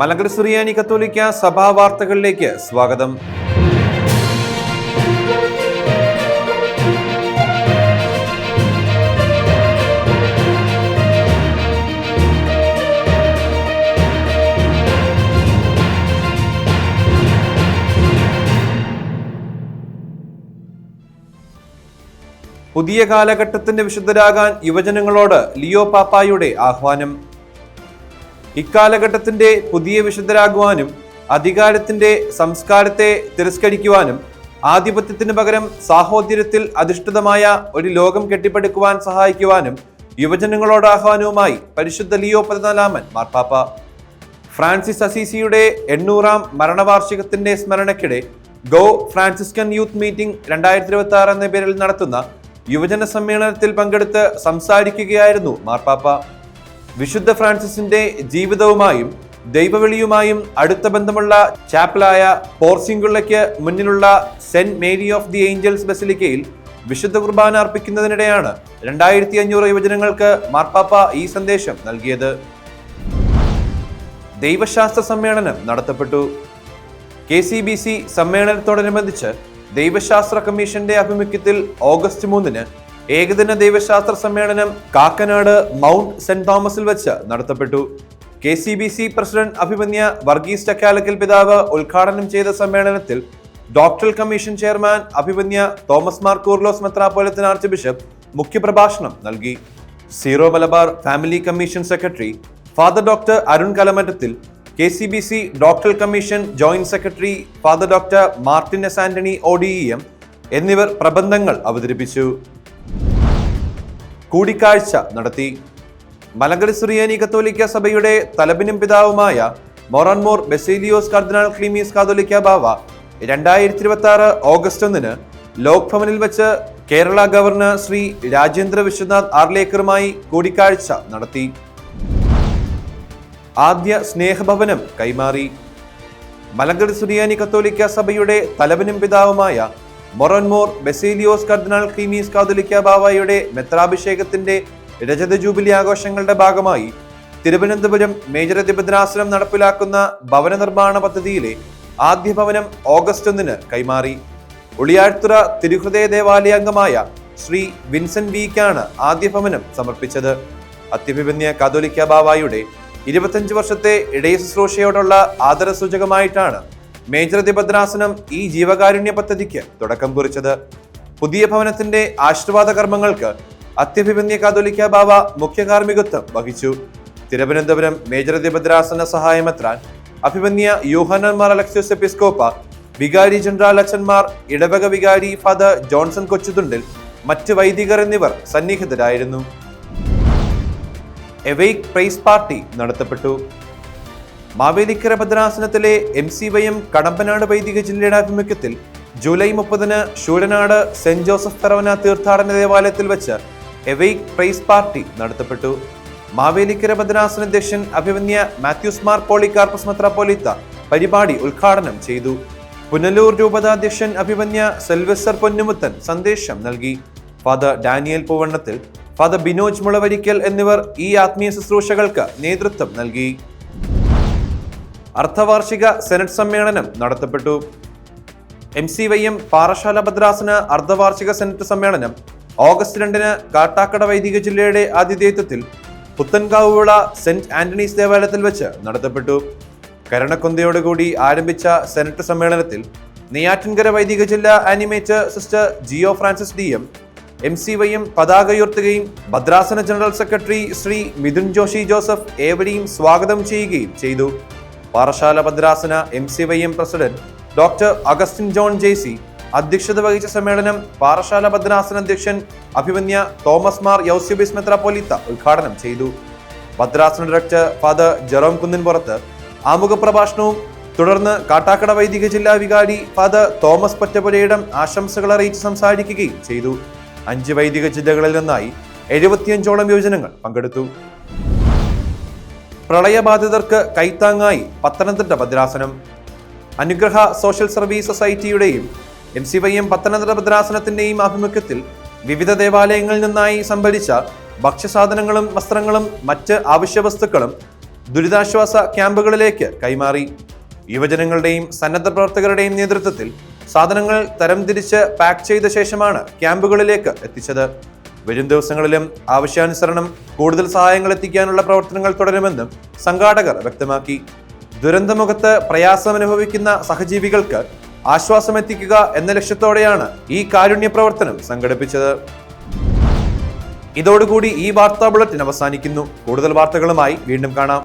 മലങ്കര സുറിയാനി കത്തോലിക്ക സഭാ വാർത്തകളിലേക്ക് സ്വാഗതം. പുതിയ കാലഘട്ടത്തിന്റെ വിശുദ്ധരാകാൻ യുവജനങ്ങളോട് ലിയോ പാപ്പായുടെ ആഹ്വാനം. ഇക്കാലഘട്ടത്തിന്റെ പുതിയ വിശുദ്ധരാകുവാനും അധികാരത്തിന്റെ സംസ്കാരത്തെ തിരസ്കരിക്കുവാനും ആധിപത്യത്തിന് പകരം സാഹോദര്യത്തിൽ അധിഷ്ഠിതമായ ഒരു ലോകം കെട്ടിപ്പടുക്കുവാൻ സഹായിക്കുവാനും യുവജനങ്ങളോട് ആഹ്വാനവുമായി പരിശുദ്ധ ലിയോ 14 മാർപ്പാപ്പ. ഫ്രാൻസിസ് അസീസിയുടെ 800ാം മരണവാർഷികത്തിന്റെ സ്മരണയ്ക്കിടെ ഗോ ഫ്രാൻസിസ്കൻ യൂത്ത് മീറ്റിംഗ് 2026 എന്ന പേരിൽ നടത്തുന്ന യുവജന സമ്മേളനത്തിൽ പങ്കെടുത്ത് സംസാരിക്കുകയായിരുന്നു മാർപ്പാപ്പ. വിശുദ്ധ ഫ്രാൻസിസിന്റെ ജീവിതവുമായും ദൈവവിളിയുമായും അടുത്ത ബന്ധമുള്ള ചാപ്പലായ പോർസിംഗുള്ളയ്ക്ക് മുന്നിലുള്ള Saint Mary of the Angels ബസിലിക്കയിൽ വിശുദ്ധ കുർബാന അർപ്പിക്കുന്നതിനിടെയാണ് 2500 യുവജനങ്ങൾക്ക് മാർപ്പാപ്പ ഈ സന്ദേശം നൽകിയത്. ദൈവശാസ്ത്ര സമ്മേളനം നടത്തപ്പെട്ടു. KCBC സമ്മേളനത്തോടനുബന്ധിച്ച് ദൈവശാസ്ത്ര കമ്മീഷന്റെ ആഭിമുഖ്യത്തിൽ ഓഗസ്റ്റ് 3 ഏകദിന ദൈവശാസ്ത്ര സമ്മേളനം കാക്കനാട് മൗണ്ട് സെന്റ് തോമസിൽ വെച്ച് നടത്തപ്പെട്ടു. KCBC പ്രസിഡന്റ് അഭിമന്യ വർഗീസ് ചക്കാലക്കൽ പിതാവ് ഉദ്ഘാടനം ചെയ്ത സമ്മേളനത്തിൽ ഡോക്ടറൽ കമ്മീഷൻ ചെയർമാൻ അഭിമന്യ തോമസ് മാർ കൂർലോസ് മെത്രാപ്പോലിത്തൻ ആർച്ച് ബിഷപ്പ് മുഖ്യപ്രഭാഷണം നൽകി. Syro Malabar family commission secretary father doctor Arun Kalamattathil, KCBC doctoral commission joint secretary father doctor Martin S Antony ODEM എന്നിവർ പ്രബന്ധങ്ങൾ അവതരിപ്പിച്ചു. കൂടിക്കാഴ്ച നടത്തി. മലങ്കര സുറിയാനി കത്തോലിക്ക സഭയുടെ തലബിനും പിതാവുമായ മൊറാൻമോർ ബസേലിയോസ് കർദിനാൾ ക്ലീമീസ് കാതോലിക്ക ബാവ 2026 ഓഗസ്റ്റ് 1 ലോക് ഭവനിൽ വെച്ച് കേരള ഗവർണർ ശ്രീ രാജേന്ദ്ര വിശ്വനാഥ് ആർലേക്കറുമായി കൂടിക്കാഴ്ച നടത്തി. ആദ്യ സ്നേഹഭവനം കൈമാറി. മലങ്കര സുറിയാനി കത്തോലിക്ക സഭയുടെ തലവനും പിതാവുമായ മൊറൻമോർ ബസേലിയോസ് കർദിനാൾ ക്ലീമീസ് കാതോലിക്ക ബാവയുടെ മെത്രാഭിഷേകത്തിന്റെ രജത ജൂബിലി ആഘോഷങ്ങളുടെ ഭാഗമായി തിരുവനന്തപുരം മേജർ അതിഭദ്രാസനം നടപ്പിലാക്കുന്ന ഭവന നിർമ്മാണ പദ്ധതിയിലെ ആദ്യ ഭവനം ഓഗസ്റ്റ് 1 കൈമാറി. ഉളിയാഴ്ത്തുറ തിരുഹൃദയ ദേവാലയാംഗമായ ശ്രീ വിൻസെന്റ് വിക്കാണ് ആദ്യ ഭവനം സമർപ്പിച്ചത്. അത്യഭിമന്യ കാതോലിക്ക ബാവയുടെ 25 വർഷത്തെ ഇടയ ശുശ്രൂഷയോടുള്ള ആദരസൂചകമായിട്ടാണ് മേജർ അതിഭദ്രാസനം ഈ ജീവകാരുണ്യ പദ്ധതിക്ക് തുടക്കം കുറിച്ചത്. പുതിയ ഭവനത്തിന്റെ ആശീർവാദ കർമ്മങ്ങൾക്ക് അത്യഭിമന്യ കാതോലിക്ക ബാവ മുഖ്യ കാർമ്മികത്വം വഹിച്ചു. തിരുവനന്തപുരം മേജർ അതിഭദ്രാസന സഹായമെത്രാൻ അഭിമന്യ യോഹന്നാൻ മാർ അലക്സിയോസ് എപ്പിസ്കോപ്പ, വികാരി ജനറൽ അച്ഛന്മാർ, ഇടവക വികാരി ഫാദർ ജോൺസൺ കൊച്ചുതുണ്ടിൽ, മറ്റ് വൈദികർ എന്നിവർ സന്നിഹിതരായിരുന്നു. എവൈക്ക് പ്രൈസ് പാർട്ടി നടത്തപ്പെട്ടു. മാവേലിക്കര ഭദ്രാസനത്തിലെ MCYM കടമ്പനാട് വൈദിക ജില്ലയുടെ ആഭിമുഖ്യത്തിൽ July 30 Sooranad Saint Joseph forane തീർത്ഥാടന ദേവാലയത്തിൽ വെച്ച് എവൈക്ക് പ്രൈസ് പാർട്ടി നടത്തപ്പെട്ടു. മാവേലിക്കര ഭദ്രാസന അധ്യക്ഷൻ അഭിമന്യ മാത്യൂസ് മാർ പോളികാർപ്പസ് മെത്രാപ്പോലീത്ത പരിപാടി ഉദ്ഘാടനം ചെയ്തു. പുനലൂർ രൂപതാധ്യക്ഷൻ അഭിമന്യ സെൽവസ്റ്റർ പൊന്നുമുത്തൻ സന്ദേശം നൽകി. Father Daniel Poovannathil, father Binoj Mulavarikkal എന്നിവർ ഈ ആത്മീയ ശുശ്രൂഷകൾക്ക് നേതൃത്വം നൽകി. അർദ്ധവാർഷിക സെനറ്റ് സമ്മേളനം നടത്തപ്പെട്ടു. MCYM പാറശാല ഭദ്രാസന അർദ്ധവാർഷിക സെനറ്റ് സമ്മേളനം ഓഗസ്റ്റ് 2 കാട്ടാക്കട വൈദിക ജില്ലയുടെ ആതിഥേയത്വത്തിൽ പുത്തൻകാവുവിള സെന്റ് ആന്റണീസ് ദേവാലയത്തിൽ വെച്ച് നടത്തപ്പെട്ടു. കരണക്കൊന്തയോടുകൂടി ആരംഭിച്ച സെനറ്റ് സമ്മേളനത്തിൽ നെയ്യാറ്റിൻകര വൈദിക ജില്ലാ animator sister Jio Francis DM MCYM പതാക ഉയർത്തുകയും ഭദ്രാസന general secretary Shri Mithun Joshi Joseph ഏവരെയും സ്വാഗതം ചെയ്യുകയും ചെയ്തു. പാറശാല ഭദ്രാസന MCYM president doctor Augustine John JC അധ്യക്ഷത വഹിച്ച സമ്മേളനം പാറശാല ഭദ്രാസന അധ്യക്ഷൻ അഭിമന്യ തോമസ് മാർ യൗസ്യൂബിസ് മെത്രാപ്പോലീത്ത ഉദ്ഘാടനം ചെയ്തു. ഭദ്രാസന ഡയറക്ടർ ഫാദർ ജെറോം കുന്നിൻപുറത്ത് ആമുഖ പ്രഭാഷണവും തുടർന്ന് കാട്ടാക്കട വൈദിക ജില്ലാ വികാരി ഫാദർ തോമസ് പറ്റപുരയിടം ആശംസകൾ അറിയിച്ച് സംസാരിക്കുകയും ചെയ്തു. 5 വൈദിക ജില്ലകളിൽ നിന്നായി 75ഓളം യുവജനങ്ങൾ പങ്കെടുത്തു. പ്രളയബാധിതർക്ക് കൈത്താങ്ങായി പത്തനംതിട്ട ഭദ്രാസനം. അനുഗ്രഹ സോഷ്യൽ സർവീസ് സൊസൈറ്റിയുടെയും MCYM പത്തനംതിട്ട ഭദ്രാസനത്തിന്റെയും ആഭിമുഖ്യത്തിൽ വിവിധ ദേവാലയങ്ങളിൽ നിന്നായി സംഭരിച്ച ഭക്ഷ്യസാധനങ്ങളും വസ്ത്രങ്ങളും മറ്റ് ആവശ്യ വസ്തുക്കളും ദുരിതാശ്വാസ ക്യാമ്പുകളിലേക്ക് കൈമാറി. യുവജനങ്ങളുടെയും സന്നദ്ധ പ്രവർത്തകരുടെയും നേതൃത്വത്തിൽ സാധനങ്ങൾ തരംതിരിച്ച് പാക്ക് ചെയ്ത ശേഷമാണ് ക്യാമ്പുകളിലേക്ക് എത്തിച്ചത്. വരും ദിവസങ്ങളിലും ആവശ്യാനുസരണം കൂടുതൽ സഹായങ്ങൾ എത്തിക്കാനുള്ള പ്രവർത്തനങ്ങൾ തുടരുമെന്നും സംഘാടകർ വ്യക്തമാക്കി. ദുരന്തമുഖത്ത് പ്രയാസമനുഭവിക്കുന്ന സഹജീവികൾക്ക് ആശ്വാസമെത്തിക്കുക എന്ന ലക്ഷ്യത്തോടെയാണ് ഈ കാരുണ്യ പ്രവർത്തനം സംഘടിപ്പിച്ചത്. ഇതോടുകൂടി ഈ വാർത്താ ബുള്ളറ്റിൻ അവസാനിക്കുന്നു. കൂടുതൽ വാർത്തകളുമായി വീണ്ടും കാണാം.